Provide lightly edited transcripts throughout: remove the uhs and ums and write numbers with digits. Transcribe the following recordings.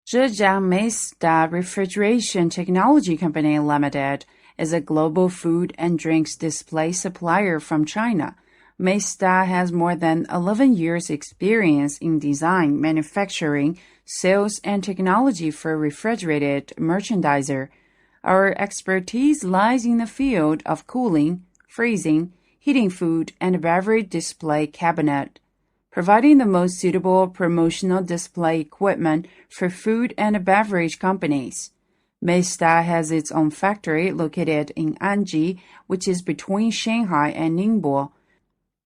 Zhejiang Meisda Refrigeration Technology Company Limited is a global food and drinks display supplier from China. Meisda has more than 11 years experience in design, manufacturing, sales, and technology for refrigerated merchandiser. Our expertise lies in the field of cooling, freezing, heating food, and beverage display cabinet, providing the most suitable promotional display equipment for food and beverage companies. Meisda has its own factory located in Anji, which is between Shanghai and Ningbo.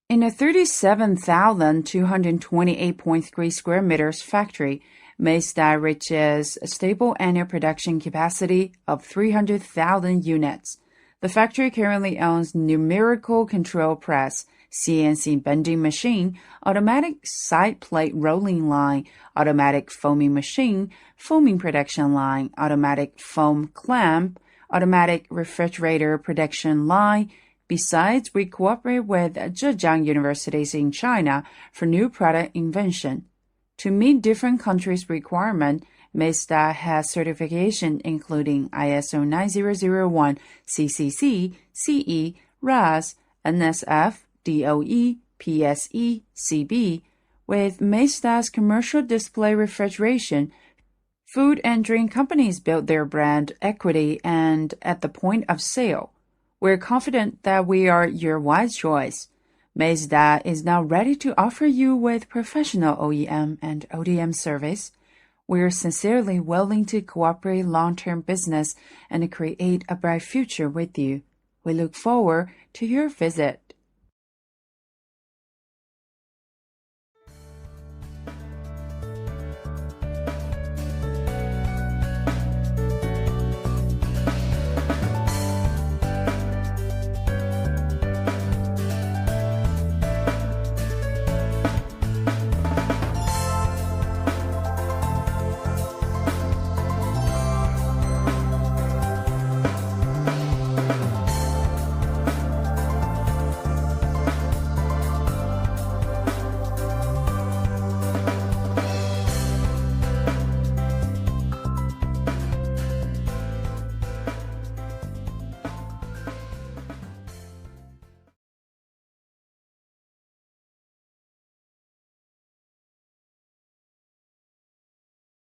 In a 37,228.3 square meters factory, Meisda reaches a stable annual production capacity of 300,000 units. The factory currently owns numerical control press, CNC bending machine, automatic side plate rolling line, automatic foaming machine, foaming production line, automatic foam clamp, automatic refrigerator production line. Besides, we cooperate with Zhejiang universities in China for new product invention. To meet different countries' requirements, Meisda has certification including ISO 9001, CCC, CE, RAS, NSF, DOE, PSE, CB. With Meisda's commercial display refrigeration, food and drink companies build their brand equity and at the point of sale. We're confident that we are your wise choice. Meisda is now ready to offer you with professional OEM and ODM service. We're sincerely willing to cooperate long-term business and create a bright future with you. We look forward to your visit.